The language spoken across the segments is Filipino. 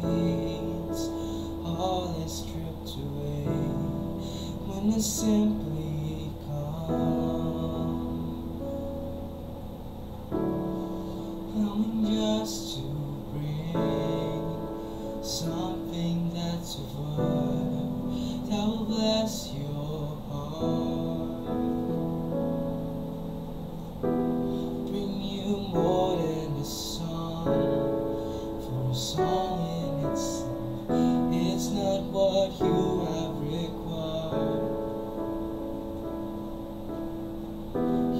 needs, all is stripped away when it's simply come, coming just to bring something that's of worth that will bless your heart, bring you more than a song. For a song in itself, it's not what you have required.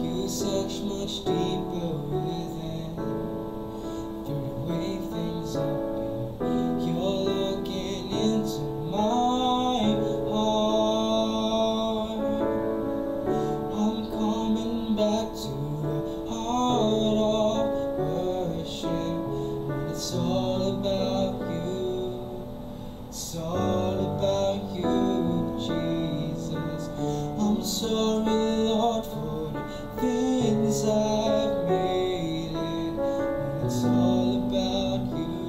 You search much deeper within, through the way things have been. You're looking into my heart. I'm coming back to the heart of worship. It's all about you, it's all about you, Jesus. I'm sorry, Lord, for the things I've made it. It's all about you,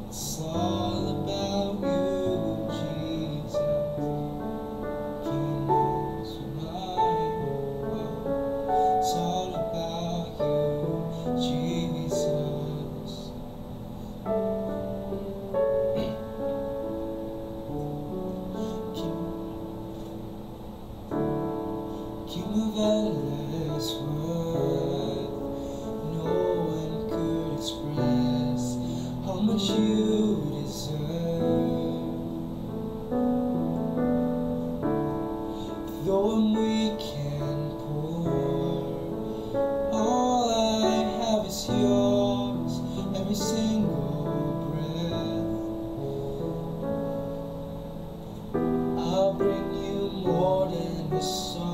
it's all about you, Jesus. Can't answer my word. It's all about you, Jesus. King of endless worth, no one could express how much you deserve. Though I'm weak and poor, all I have is yours, every single breath. I'll bring you more than a song.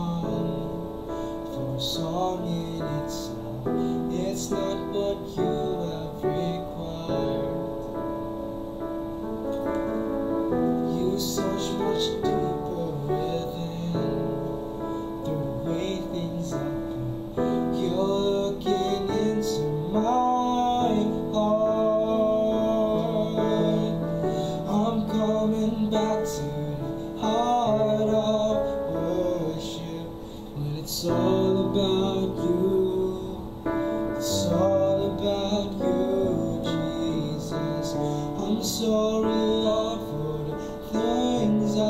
For a song in itself, it's not what you have required. You search much deeper within, through the way things happen. You're looking into my heart. I'm coming back to the heart of worship. When it's all about you, it's all about you, Jesus. I'm sorry, Lord, for the things I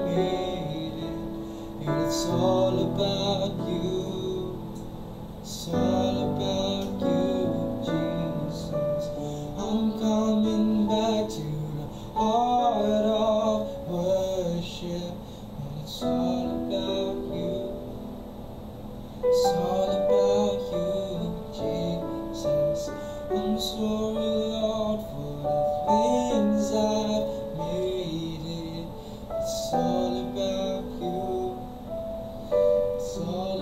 made it. And it's all about you, it's all about you, Jesus. I'm coming back to the heart of worship. And it's all about you, it's all about you, Jesus. I'm sorry, Lord, for the things I've made it. It's all about you, it's all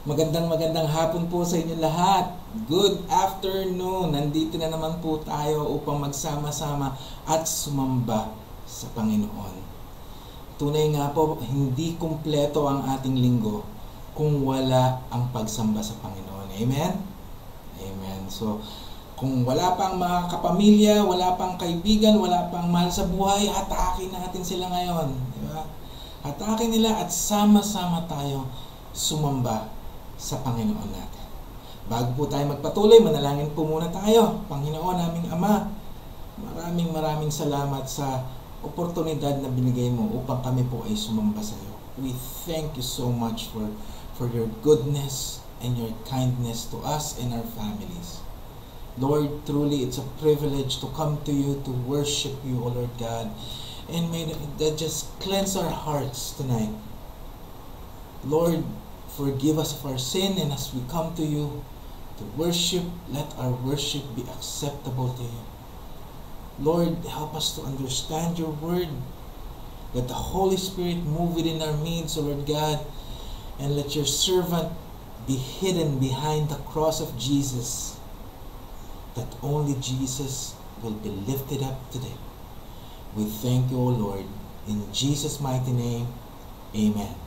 Magandang hapon po sa inyo lahat. Good afternoon. Nandito na naman po tayo upang magsama-sama at sumamba sa Panginoon. Tunay nga po, hindi kumpleto ang ating linggo kung wala ang pagsamba sa Panginoon. Amen? Amen. So, kung wala pang mga kapamilya, wala pang kaibigan, wala pang mahal sa buhay, hatakin natin sila ngayon. Di ba? Hatakin nila at sama-sama tayo sumamba sa Panginoon natin. Bago po tayo magpatuloy, manalangin po muna tayo. Panginoon naming Ama, maraming salamat sa oportunidad na binigay mo upang kami po ay sumamba sa iyo. We thank you so much for your goodness and your kindness to us and our families. Lord, truly it's a privilege to come to you, to worship you, O Lord God. And may that just cleanse our hearts tonight. Lord, forgive us of our sin, and as we come to you to worship, let our worship be acceptable to you. Lord, help us to understand your word. Let the Holy Spirit move within our midst, O Lord God, and let your servant be hidden behind the cross of Jesus, that only Jesus will be lifted up today. We thank you, O Lord, in Jesus' mighty name. Amen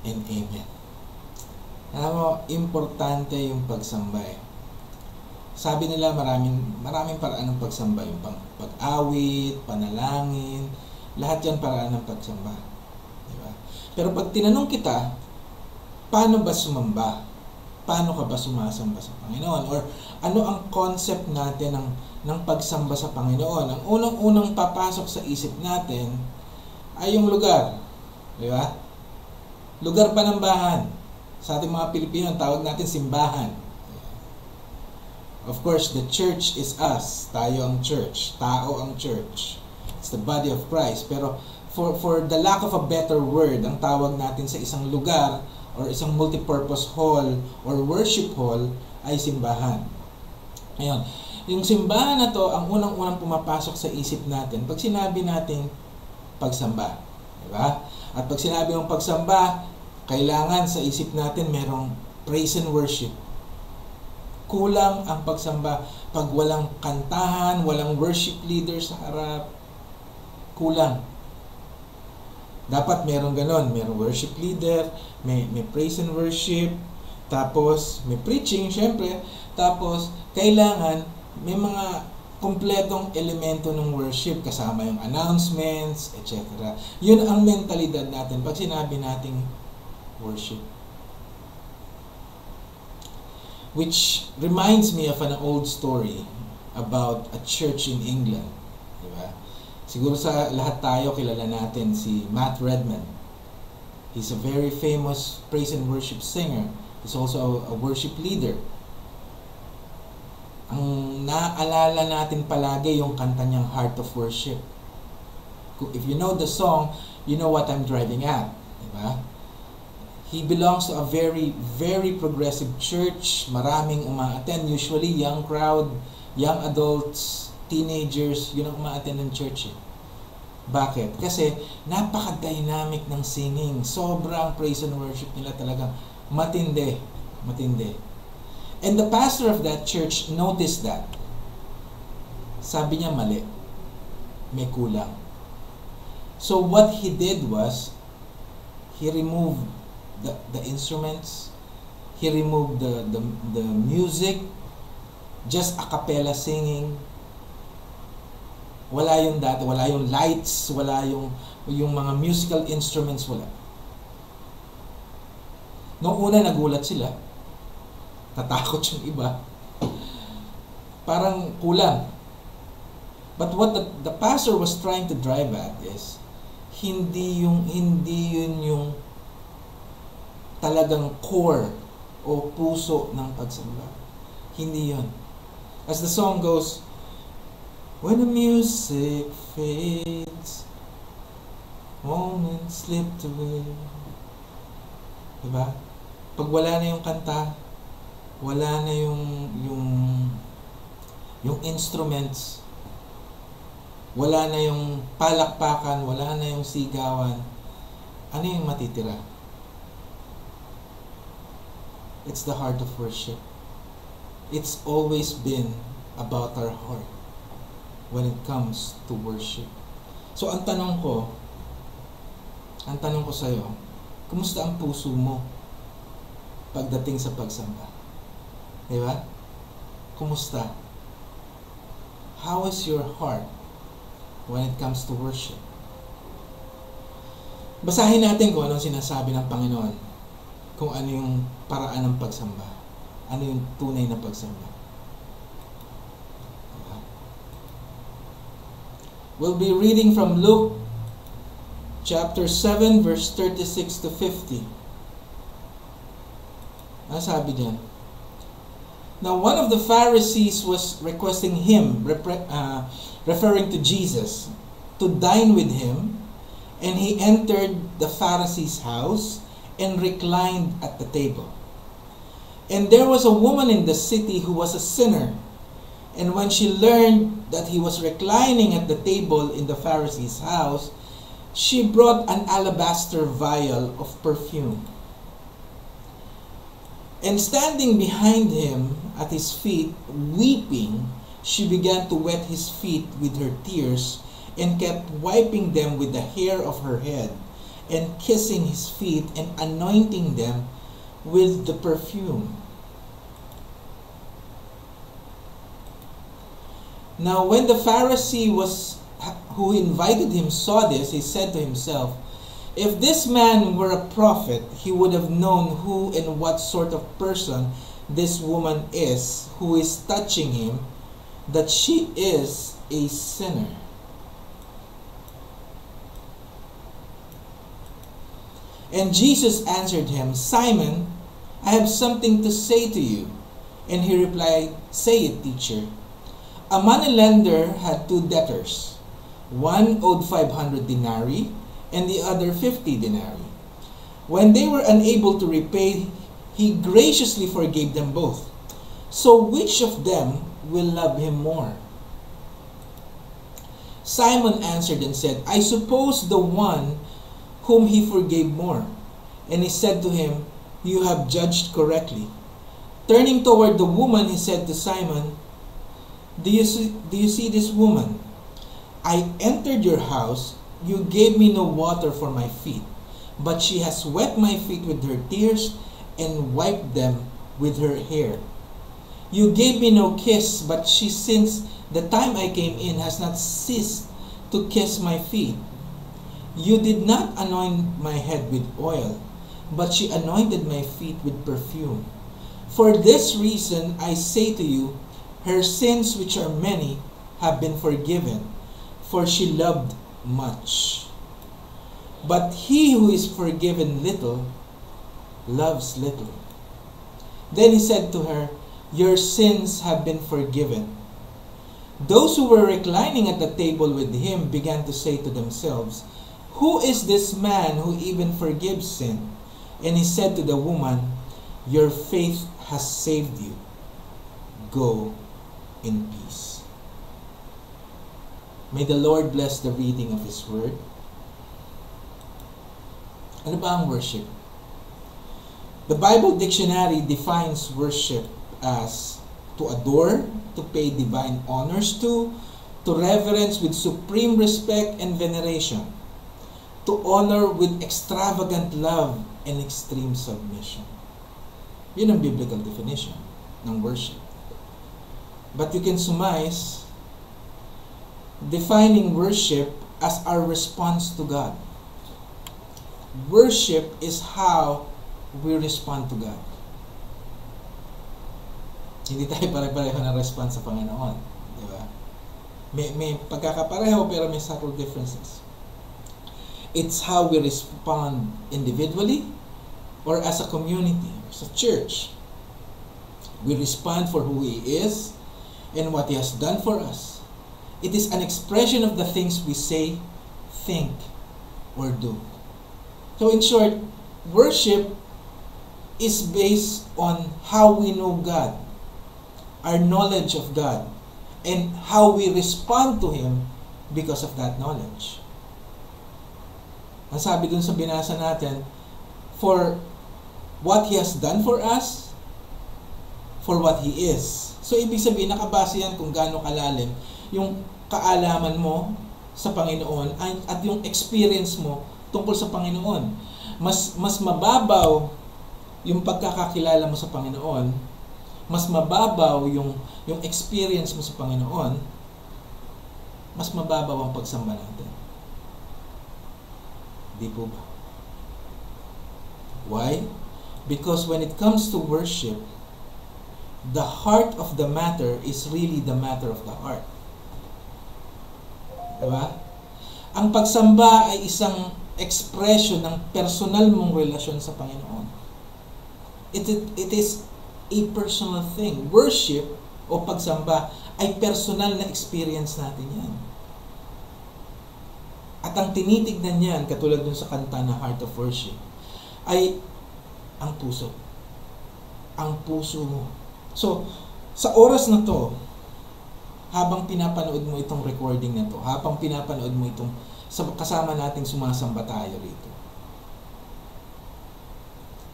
and amen. Alam mo, importante yung pagsamba eh. Sabi nila maraming paraan ng pagsamba. Yung pag-awit, panalangin, lahat yan paraan ng pagsamba. Diba? Pero pag tinanong kita, paano ba sumamba? Paano ka ba sumasamba sa Panginoon? Or ano ang concept natin ng pagsamba sa Panginoon? Ang unang-unang papasok sa isip natin ay yung lugar. Diba? Lugar panambahan. Sa ating mga Pilipino, tawag natin simbahan. Of course, the church is us. Tayo ang church. Tao ang church. It's the body of Christ. Pero for the lack of a better word, ang tawag natin sa isang lugar or isang multipurpose hall or worship hall ay simbahan. Ngayon, yung simbahan na to, ang unang-unang pumapasok sa isip natin pag sinabi natin pagsamba. Diba? At pag sinabi mong pagsamba, kailangan sa isip natin merong praise and worship. Kulang ang pagsamba pag walang kantahan, walang worship leader sa harap. Kulang. Dapat meron ganon. Merong worship leader, may praise and worship, tapos may preaching, syempre. Tapos, kailangan may mga kumpletong elemento ng worship kasama yung announcements, etc. Yun ang mentalidad natin pag sinabi nating worship. Which reminds me of an old story about a church in England. Diba? Siguro sa lahat tayo kilala natin si Matt Redman. He's a very famous praise and worship singer. He's also a worship leader. Ang naaalala natin palagi yung kanta niyang Heart of Worship. If you know the song, you know what I'm driving at. Diba? He belongs to a very progressive church. Maraming uma-attend. Usually young crowd, young adults, teenagers, yun ang uma-attend ng church. Bakit? Kasi napaka-dynamic ng singing. Sobrang praise and worship nila talagang matindi. And the pastor of that church noticed that. Sabi niya mali. May kulang. So what he did was, he removed the instruments, he removed the music, just a cappella singing. Wala yung dati, wala yung lights, wala yung mga musical instruments, wala. Noong una nagulat sila, tatakot yung iba, parang kulang. But what the pastor was trying to drive at is, hindi yun yung talagang core o puso ng pagsamba. Hindi yun. As the song goes, when the music fades, moments slipped away. Diba? Pag wala na yung kanta, wala na yung instruments, wala na yung palakpakan, wala na yung sigawan, ano yung matitira? It's the heart of worship. It's always been about our heart when it comes to worship. So ang tanong ko sa'yo, kumusta ang puso mo pagdating sa pagsamba? Di ba? Kumusta? How is your heart when it comes to worship? Basahin natin kung anong sinasabi ng Panginoon, kung ano yung paraan ng pagsamba, ano yung tunay na pagsamba. We'll be reading from Luke chapter 7 verse 36 to 50. Ano sabi diyan? Now one of the Pharisees was requesting him, referring to Jesus, to dine with him, and he entered the Pharisee's house and reclined at the table. And there was a woman in the city who was a sinner, and when she learned that he was reclining at the table in the Pharisee's house, she brought an alabaster vial of perfume. And standing behind him at his feet, weeping, she began to wet his feet with her tears and kept wiping them with the hair of her head and kissing his feet and anointing them with the perfume. Now when the Pharisee who invited him saw this, he said to himself, "If this man were a prophet, he would have known who and what sort of person this woman is who is touching him, that she is a sinner." And Jesus answered him, "Simon, I have something to say to you." And he replied, "Say it, teacher." A moneylender had 2 debtors. One owed 500 denarii and the other 50 denarii. When they were unable to repay, he graciously forgave them both. So which of them will love him more? Simon answered and said, "I suppose the one whom he forgave more." And he said to him, "You have judged correctly." Turning toward the woman, he said to Simon, Do you see this woman? I entered your house, you gave me no water for my feet, but she has wet my feet with her tears and wiped them with her hair. You gave me no kiss, but she since the time I came in has not ceased to kiss my feet. You did not anoint my head with oil, but she anointed my feet with perfume. For this reason I say to you, her sins, which are many, have been forgiven, for she loved much. But he who is forgiven little, loves little. Then he said to her, "Your sins have been forgiven." Those who were reclining at the table with him began to say to themselves, "Who is this man who even forgives sin?" And he said to the woman, "Your faith has saved you. Go in peace." May the Lord bless the reading of His Word. Ano ba ang worship? The Bible Dictionary defines worship as to adore, to pay divine honors to reverence with supreme respect and veneration, to honor with extravagant love and extreme submission. Yun ang biblical definition ng worship. But you can surmise defining worship as our response to God. Worship is how we respond to God. Hindi tayo pare-pareho na response sa Panginoon. Di ba? May pagkakapareho pero may subtle differences. It's how we respond individually or as a community, as a church. We respond for who He is and what He has done for us. It is an expression of the things we say, think, or do. So in short, worship is based on how we know God, our knowledge of God, and how we respond to Him because of that knowledge. Ang sabi dun sa binasa natin, for what He has done for us for what He is. So, ibig sabihin, nakabase yan kung gaano kalalim yung kaalaman mo sa Panginoon at yung experience mo tungkol sa Panginoon. Mas mababaw yung pagkakakilala mo sa Panginoon, mas mababaw yung experience mo sa Panginoon, mas mababaw ang pagsamba natin. Di po ba? Why? Because when it comes to worship, the heart of the matter is really the matter of the heart. Diba? Ang pagsamba ay isang expression ng personal mong relasyon sa Panginoon. It is a personal thing. Worship o pagsamba ay personal na experience natin yan. At ang tinitignan niyan, katulad dun sa kanta na Heart of Worship, ay ang puso. Ang puso mo. So, sa oras na to, habang pinapanood mo itong recording na to, habang pinapanood mo itong kasama nating sumasamba tayo rito,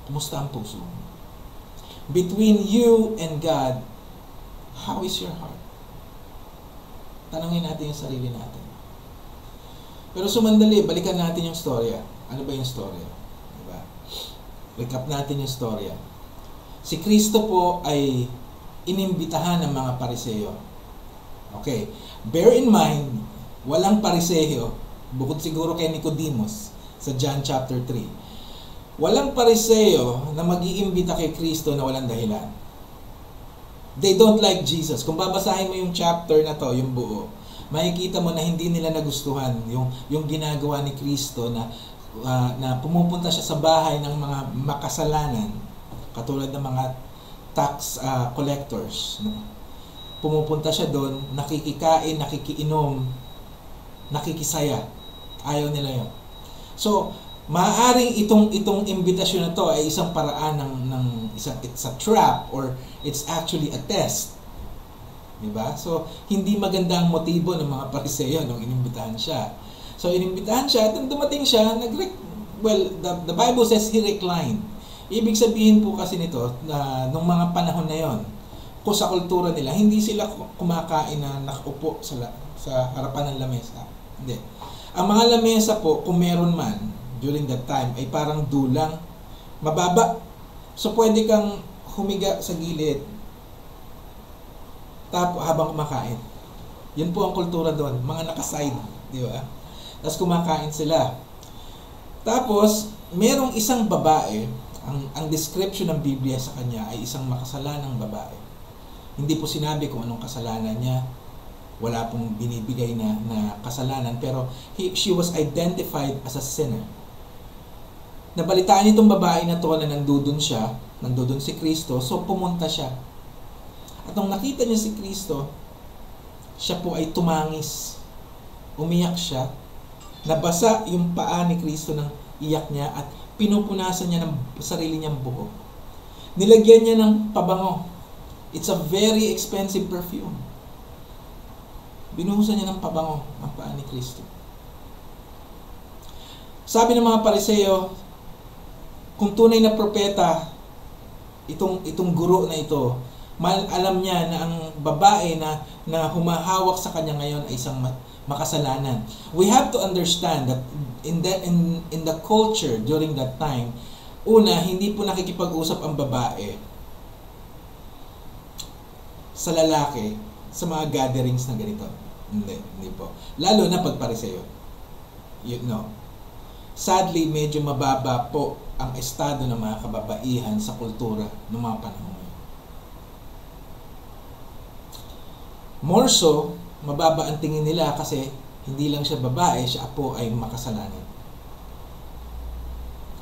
kumusta ang puso mo? Between you and God, how is your heart? Tanungin natin yung sarili natin. Pero sumandali, balikan natin yung storya. Ano ba yung storya? Diba? Recap natin yung storya. Si Kristo po ay inimbitahan ng mga Pariseo. Okay. Bear in mind, walang Pariseo, bukod siguro kay Nicodemus sa John chapter 3. Walang Pariseo na mag-iimbita kay Kristo na walang dahilan. They don't like Jesus. Kung babasahin mo yung chapter na to, yung buo, makikita mo na hindi nila nagustuhan yung ginagawa ni Kristo na pumupunta siya sa bahay ng mga makasalanan, katulad ng mga tax collectors. Pumupunta siya doon, nakikikain, nakikiinom, nakikisaya. Ayaw nila yun. So, maaaring itong imbitasyon na to ay isang paraan it's a trap or it's actually a test. Diba? So, hindi maganda ang motibo ng mga Pariseo nung inimbitahan siya. So, inimbitahan siya at nung dumating siya, the Bible says he reclined. Ibig sabihin po kasi nito na nung mga panahon na yon, kung sa kultura nila, hindi sila kumakain na nakaupo sa harapan ng lamesa. Hindi. Ang mga lamesa po, kung meron man, during that time, ay parang dulang, mababa. So, pwede kang humiga sa gilid habang kumakain. Yun po ang kultura doon. Mga nakaside. Di ba? Tapos kumakain sila. Tapos, merong isang babae, ang description ng Biblia sa kanya ay isang makasalanang babae. Hindi po sinabi kung anong kasalanan niya. Wala pong binibigay na kasalanan. Pero she was identified as a sinner. Nabalitaan itong babae na to na nandudun si Kristo, so pumunta siya. At nung nakita niya si Kristo, siya po ay tumangis. Umiyak siya. Nabasa yung paa ni Kristo ng iyak niya at pinupunasan niya ng sarili niyang buhok. Nilagyan niya ng pabango. It's a very expensive perfume. Binuhusan niya ng pabango ang paa ni Kristo. Sabi ng mga Pariseo, kung tunay na propeta, itong guro na ito, alam niya na ang babae na humahawak sa kanya ngayon ay isang makasalanan. We have to understand that in the culture during that time, una, hindi po nakikipag-usap ang babae sa lalaki sa mga gatherings na ganito. Hindi po. Lalo na pag Pariseo. Sadly, medyo mababa po ang estado ng mga kababaihan sa kultura ng mga panahon. More so, mababa ang tingin nila kasi hindi lang siya babae, siya po ay makasalanan.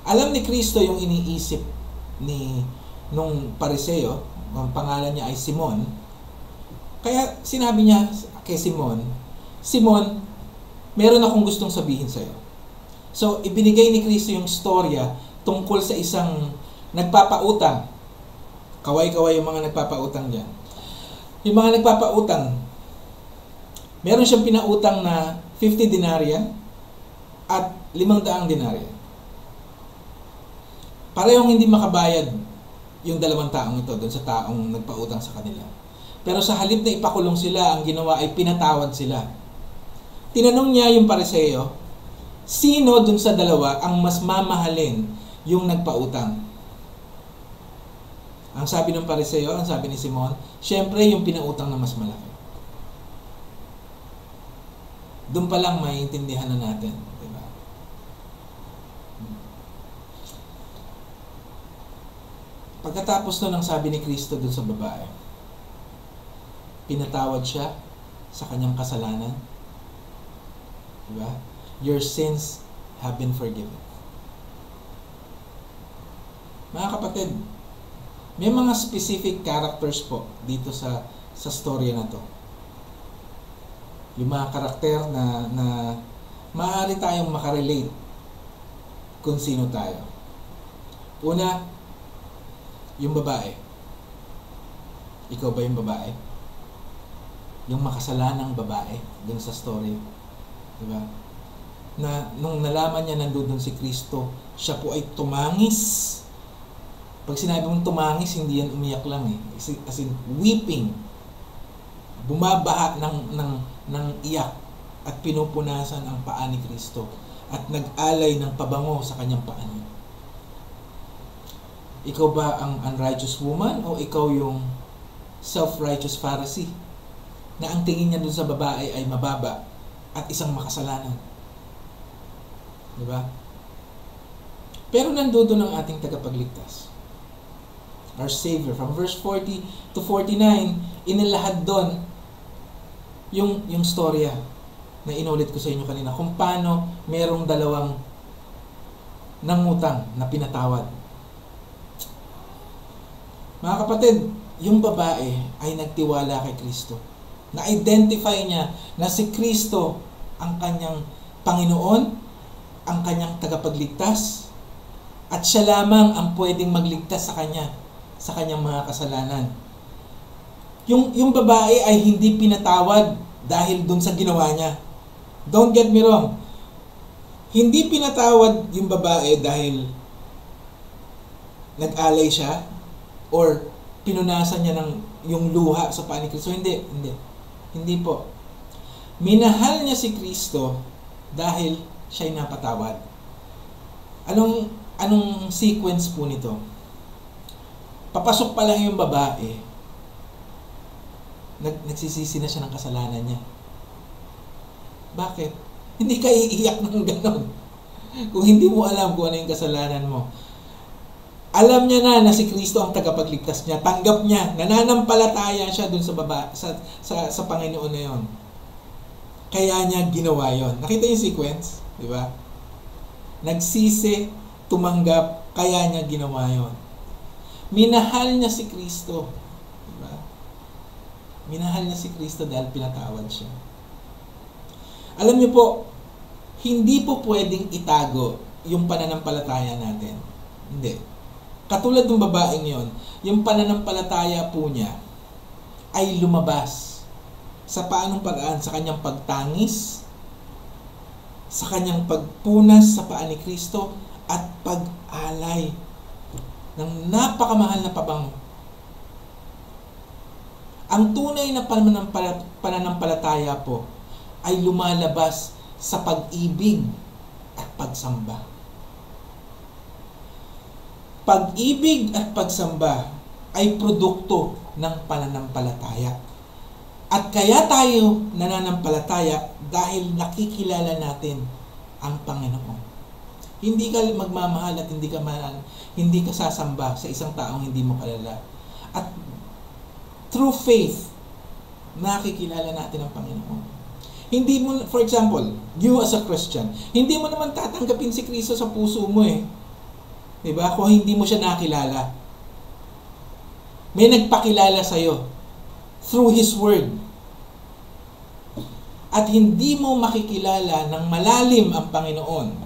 Alam ni Kristo yung iniisip nung Pariseo, ang pangalan niya ay Simon. Kaya sinabi niya kay Simon, Simon, meron akong gustong sabihin sa'yo. So, ibinigay ni Kristo yung storya tungkol sa isang nagpapautang. Kaway-kaway yung mga nagpapautang dyan. Yung mga nagpapautang, meron siyang pinautang na 50 denarya at 500 denarya. Parehong hindi makabayad yung dalawang taong ito doon sa taong nagpautang sa kanila. Pero sa halip na ipakulong sila, ang ginawa ay pinatawad sila. Tinanong niya yung Pariseo, sino doon sa dalawa ang mas mamahalin yung nagpautang? Ang sabi ng Pariseo, ang sabi ni Simon, syempre yung pinautang na mas malaki. Doon pa lang maiintindihan na natin. Diba? Pagkatapos nun, ang sabi ni Kristo doon sa babae, pinatawad siya sa kanyang kasalanan. Diba? Your sins have been forgiven. Mga kapatid, may mga specific characters po dito sa storya na to. Yung mga karakter na maaari tayong makarelate kung sino tayo. Una, yung babae. Ikaw ba yung babae? Yung makasalanang babae dun sa story. Diba? Na nung nalaman niya nandun si Kristo, siya po ay tumangis. Pag sinabi mong tumangis, hindi yan umiyak lang eh. As in weeping. Bumabaha ng iyak at pinupunasan ang paa ni Kristo at nag-alay ng pabango sa kanyang paa niya. Ikaw ba ang unrighteous woman o ikaw yung self-righteous Pharisee na ang tingin niya dun sa babae ay mababa at isang makasalanan? Diba? Pero nandoon ang ating tagapagligtas, our Savior. From verse 40 to 49, inilahad doon yung storya na inulit ko sa inyo kanina, kung paano merong dalawang nangutang na pinatawad. Mga kapatid, yung babae ay nagtiwala kay Kristo. Na-identify niya na si Kristo ang kanyang Panginoon, ang kanyang tagapagligtas, at siya lamang ang pwedeng magligtas sa kanya, sa kanyang mga kasalanan. Yung babae ay hindi pinatawad dahil dun sa ginawa niya. Don't get me wrong. Hindi pinatawad yung babae dahil nag-alay siya or pinunasan niya ng yung luha sa paa ni Kristo. Hindi po. Minahal niya si Kristo dahil siya'y napatawad. Anong sequence po nito? Papasok pa lang yung babae, nagsisisi na siya ng kasalanan niya. Bakit? Hindi ka iiyak ng ganon kung hindi mo alam kung ano yung kasalanan mo. Alam niya na si Kristo ang tagapagligtas niya. Tanggap niya. Nananampalataya siya dun sa Panginoon na yon. Kaya niya ginawa yon. Nakita yung sequence? Di ba? Nagsisi, tumanggap, kaya niya ginawa yon. Minahal niya si Kristo. Di ba? Minahal niya si Kristo dahil pinatawad siya. Alam niyo po, hindi po pwedeng itago yung pananampalataya natin. Hindi. Katulad ng babaeng yon, yung pananampalataya po niya ay lumabas sa paanong paraan, sa kanyang pagtangis, sa kanyang pagpunas sa paa ni Kristo, at pag-alay ng napakamahal na pabango. Ang tunay na pananampalataya po ay lumalabas sa pag-ibig at pagsamba. Pag-ibig at pagsamba ay produkto ng pananampalataya. At kaya tayo nananampalataya dahil nakikilala natin ang Panginoon. Hindi ka magmamahal at hindi ka sasamba sa isang taong hindi mo kilala. At through faith, nakikilala natin ang Panginoon. Hindi mo, for example, you as a Christian, hindi mo naman tatanggapin si Kristo sa puso mo eh. Diba? Kung hindi mo siya nakilala. May nagpakilala sa'yo through His Word. At hindi mo makikilala ng malalim ang Panginoon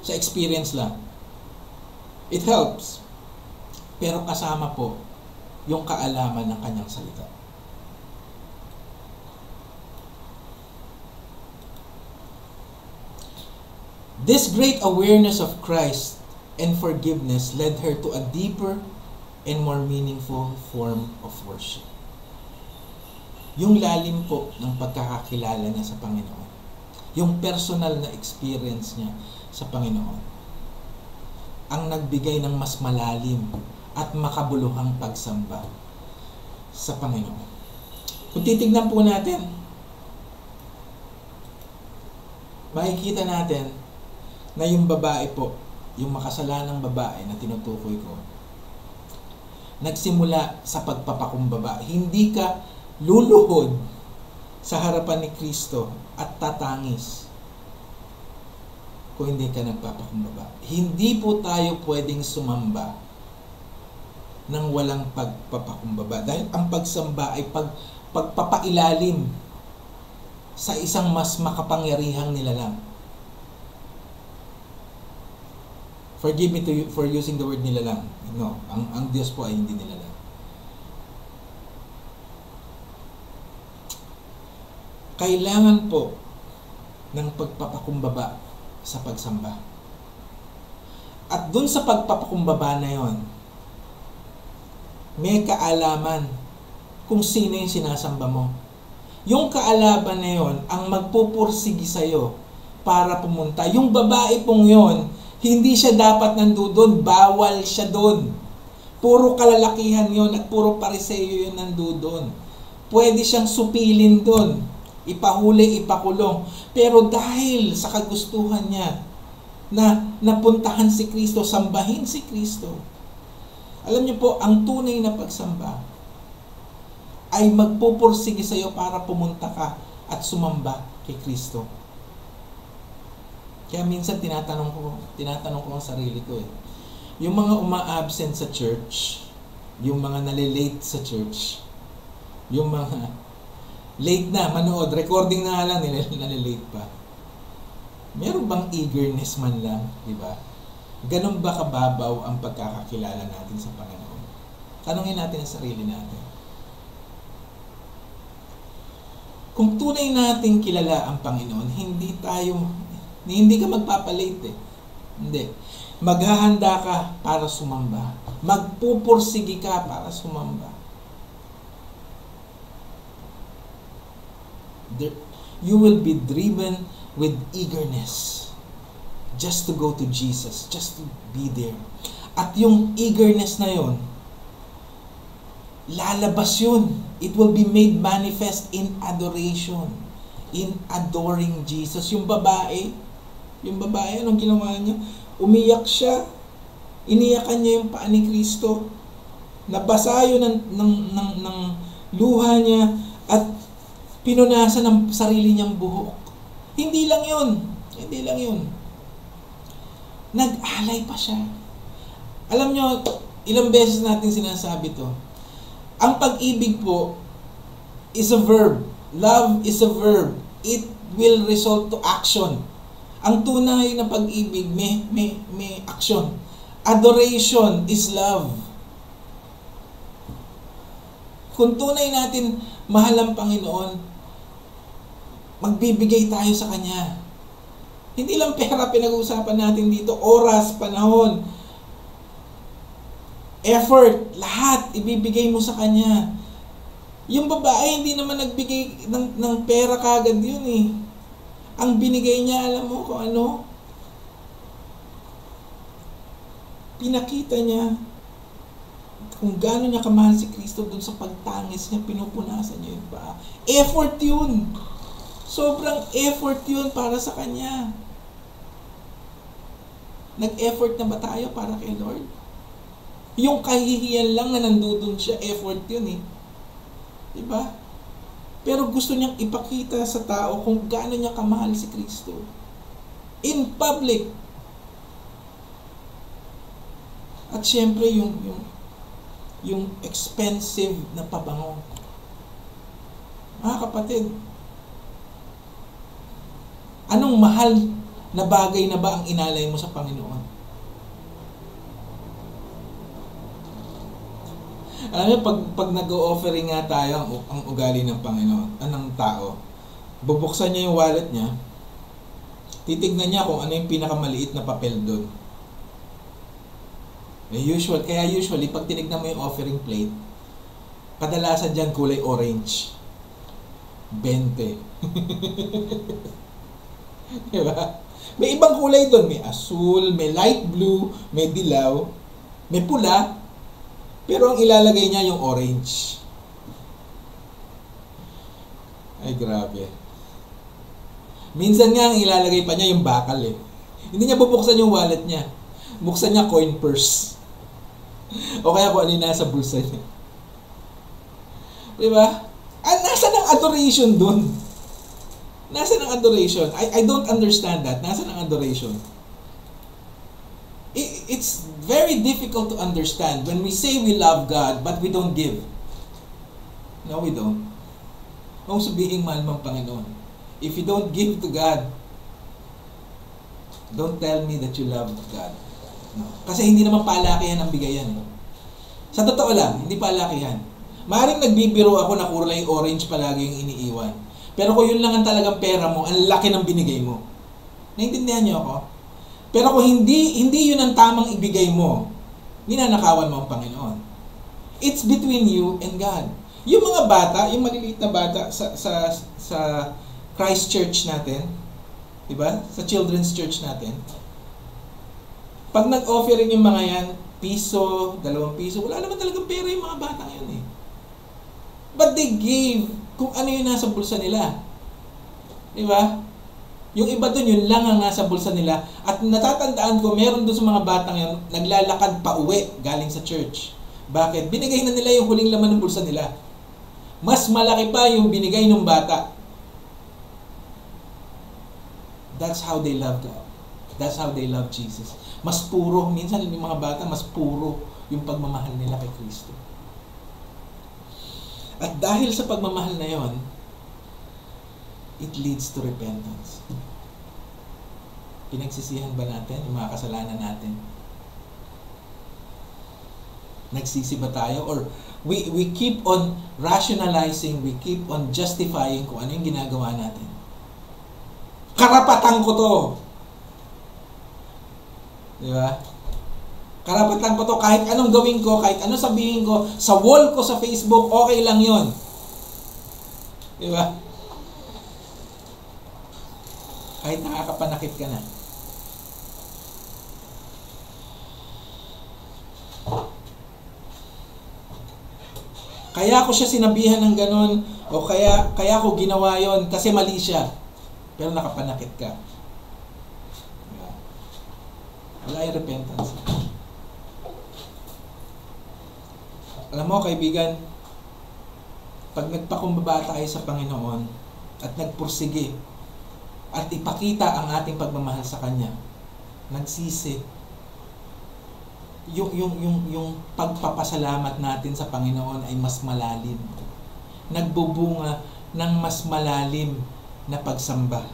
sa experience lang. It helps. Pero kasama po yung kaalaman ng kanyang salita. This great awareness of Christ and forgiveness led her to a deeper and more meaningful form of worship. Yung lalim po ng pagkakakilala niya sa Panginoon. Yung personal na experience niya sa Panginoon. Ang nagbigay ng mas malalim at makabuluhang pagsamba sa Panginoon. Kung titignan po natin, makikita natin na yung babae po, yung makasalanang babae na tinutukoy ko, nagsimula sa pagpapakumbaba. Hindi ka luluhod sa harapan ni Kristo at tatangis kung hindi ka nagpapakumbaba. Hindi po tayo pwedeng sumamba nang walang pagpapakumbaba. Dahil ang pagsamba ay pagpapailalim sa isang mas makapangyarihang nilalang. Forgive me for using the word nilalang. No, ang Diyos po ay hindi nilalang. Kailangan po ng pagpapakumbaba sa pagsamba. At dun sa pagpapakumbaba na yon, may kaalaman kung sino yung sinasamba mo. Yung kaalaban na yon ang magpupursigi sa'yo para pumunta. Yung babae pong yon, hindi siya dapat nandoon, bawal siya doon. Puro kalalakihan yon at puro pariseyo yun nandoon. Pwede siyang supilin doon, ipahuli, ipakulong. Pero dahil sa kagustuhan niya na napuntahan si Kristo, sambahin si Kristo, alam niyo po, ang tunay na pagsamba ay magpupursige sa iyo para pumunta ka at sumamba kay Kristo. Kaya minsan tinatanong ko ang sarili ko yung mga uma-absent sa church, yung mga nalilate sa church, yung mga late na manood, recording na lang nila, nalilate pa. Meron bang eagerness man lang, di ba? Ganun ba kababaw ang pagkakakilala natin sa Panginoon? Tanungin natin ang sarili natin. Kung tunay nating kilala ang Panginoon, hindi ka magpapalate Hindi. Maghahanda ka para sumamba. Magpupursigi ka para sumamba. You will be driven with eagerness just to go to Jesus, just to be there. At yung eagerness na yon, lalabas yun. It will be made manifest in adoration, in adoring Jesus. Yung babae, anong ginawa niya? Umiyak siya. Iniyakan niya yung paa ni Kristo. Nabasa yun ng luha niya at pinunasan ng sarili niyang buhok. Hindi lang yun. Nag-alay pa siya. Alam niyo, ilang beses natin sinasabi to. Ang pag-ibig po is a verb. Love is a verb. It will result to action. Ang tunay na pag-ibig may action. Adoration is love. Kung tunay natin mahal ang Panginoon, magbibigay tayo sa Kanya. Hindi lang pera pinag-uusapan natin dito, oras, panahon, effort, lahat ibibigay mo sa Kanya. Yung babae hindi naman nagbigay ng pera kagad yun Ang binigay niya, alam mo kung ano? Pinakita niya kung gaano niya kamahal si Kristo dun sa pagtangis niya, pinupunasan niya yung paa. Effort yun. Sobrang effort yun para sa Kanya. Nag-effort na ba tayo para kay Lord? Yung kahihiyan lang na nandudun siya, effort yun Diba? Pero gusto niyang ipakita sa tao kung gaano niya kamahal si Kristo. In public. At syempre yung expensive na pabango. Mga kapatid, anong mahal na bagay na ba ang inalay mo sa Panginoon? Alam niyo, pag nag-o-offering nga tayo ang ugali ng Panginoon, ng tao, bubuksan niya yung wallet niya, titignan niya kung ano yung pinakamaliit na papel doon. Kaya usually, pag tinignan mo yung offering plate, kadalasan dyan kulay orange. 20. Diba? May ibang kulay doon. May asul, may light blue, may dilaw, may pula, pero ang ilalagay niya yung orange. Ay, grabe. Minsan nga, ang ilalagay pa niya yung bakal eh. Hindi niya bubuksan yung wallet niya. Buksan niya coin purse. O kaya kung ano yung nasa bulsa niya. Diba? Nasaan ang adoration dun? Nasaan ang adoration? I don't understand that. Nasaan ang adoration? It's very difficult to understand when we say we love God but we don't give. No, we don't. Kung sabihin mahal mo ang Panginoon, if you don't give to God, don't tell me that you love God. No. Kasi hindi naman palakihan ang bigayan. Sa totoo lang, hindi palakihan. Maaaring nagbibiro ako na kulay orange palagi yung iniiwan. Pero kung yun lang ang talagang pera mo, ang laki ng binigay mo. Naintindihan niyo ako? Pero kung hindi yun ang tamang ibigay mo, ninanakawan mo ang Panginoon. It's between you and God. Yung mga bata, yung maliliit na bata sa Christ Church natin, diba? Sa Children's Church natin, pag nag-offering yung mga yan, piso, 2 piso, wala naman talagang pera yung mga bata yan eh. But they gave kung ano yung nasa bulsa nila. Diba? Yung iba dun, yun lang ang nasa bulsa nila. At natatandaan ko, meron dun sa mga batang yan, naglalakad pa uwi galing sa church. Bakit? Binigay na nila yung huling laman ng bulsa nila. Mas malaki pa yung binigay ng bata. That's how they love God. That's how they love Jesus. Mas puro, minsan yung mga bata, mas puro yung pagmamahal nila kay Kristo. At dahil sa pagmamahal na yon, it leads to repentance. Pinagsisihan ba natin yung mga kasalanan natin? Nagsisi ba tayo? Or we keep on rationalizing, we keep on justifying kung ano yung ginagawa natin. Karapatan ko to. Di ba? Karapatan ko to. Kahit anong gawin ko, kahit anong sabihin ko, sa wall ko sa Facebook, okay lang yon. Di ba? Kahit nakakapanakit ka na. Kaya ko siya sinabihan ng ganun, o kaya ko ginawa yon kasi mali siya. Pero nakapanakit ka. Wala yung repentance. Alam mo, kaibigan, pag nagpakumbaba tayo sa Panginoon at nagpursige at ipakita ang ating pagmamahal sa Kanya, nagsisi, yung pagpapasalamat natin sa Panginoon ay mas malalim. Nagbubunga ng mas malalim na pagsamba.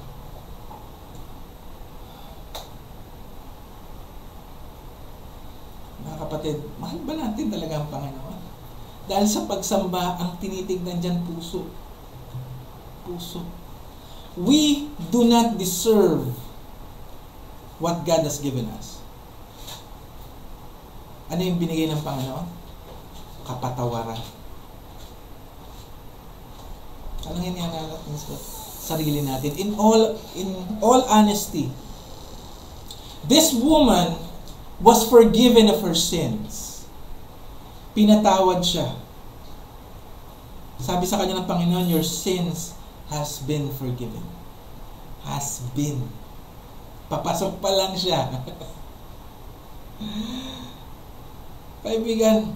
Mga kapatid, mahal ba natin talaga ang Panginoon? Dahil sa pagsamba, ang tinitignan dyan puso. Puso. We do not deserve what God has given us. Ano yung binigay ng Panginoon? Kapatawaran. Anong hinihanap natin sa sarili natin? In all honesty, this woman was forgiven of her sins. Pinatawad siya. Sabi sa kanya ng Panginoon, your sins has been forgiven. Has been. Papasok pa lang siya. Kaibigan,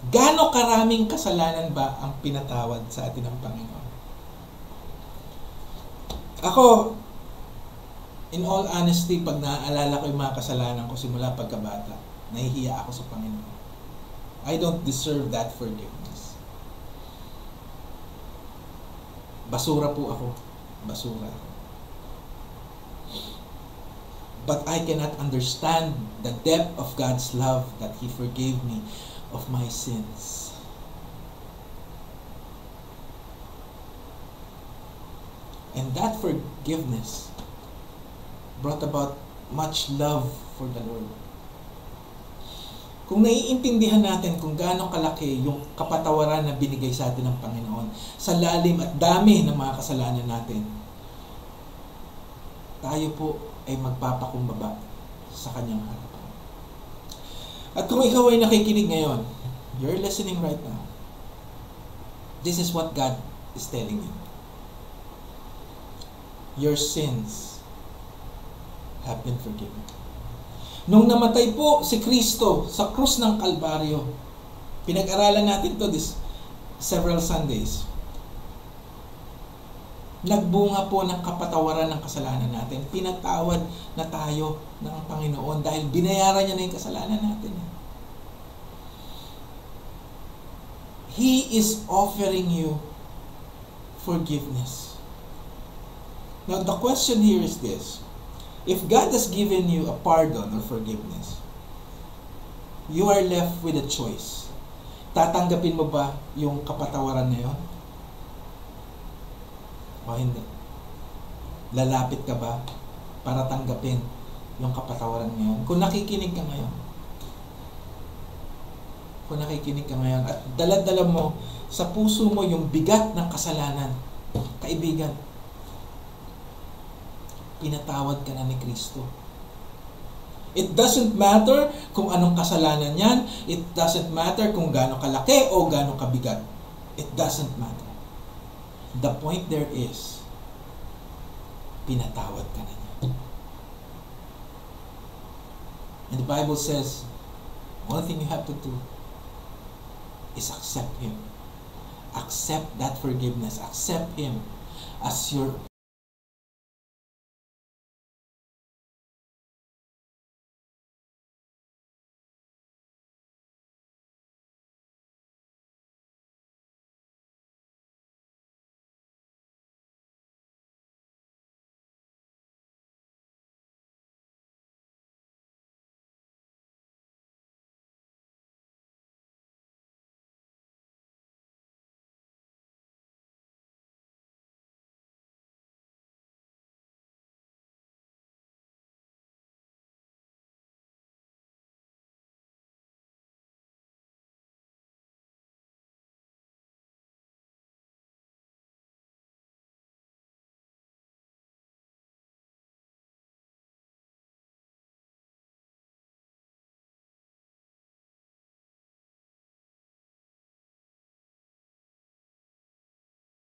gaano karaming kasalanan ba ang pinatawad sa atin ng Panginoon? Ako, in all honesty, pag naaalala ko yung mga kasalanan ko simula pagkabata, nahihiya ako sa Panginoon. I don't deserve that forgiveness. Basura po ako. Basura. But I cannot understand the depth of God's love that He forgave me of my sins. And that forgiveness brought about much love for the Lord. Kung naiintindihan natin kung gaano kalaki yung kapatawaran na binigay sa atin ng Panginoon sa lalim at dami ng mga kasalanan natin, tayo po ay magpapakumbaba sa Kanyang harapan. At kung ikaw ay nakikinig ngayon, you're listening right now, this is what God is telling you. Your sins have been forgiven. Nung namatay po si Kristo sa krus ng Kalbaryo, pinag-aralan natin to this several Sundays. Nagbunga po ng kapatawaran ng kasalanan natin. Pinatawad na tayo ng Panginoon dahil binayaran niya na yung kasalanan natin. He is offering you forgiveness. Now the question here is this. If God has given you a pardon or forgiveness, you are left with a choice. Tatanggapin mo ba yung kapatawaran na yun? O hindi? Lalapit ka ba para tanggapin yung kapatawaran ngayon? Kung nakikinig ka ngayon, at dala-dala mo sa puso mo yung bigat ng kasalanan, kaibigan, pinatawad ka na ni Kristo. It doesn't matter kung anong kasalanan yan. It doesn't matter kung gaano kalaki o gaano kabigat. It doesn't matter. The point there is, pinatawad ka na niya. And the Bible says, one thing you have to do is accept Him. Accept that forgiveness. Accept Him as your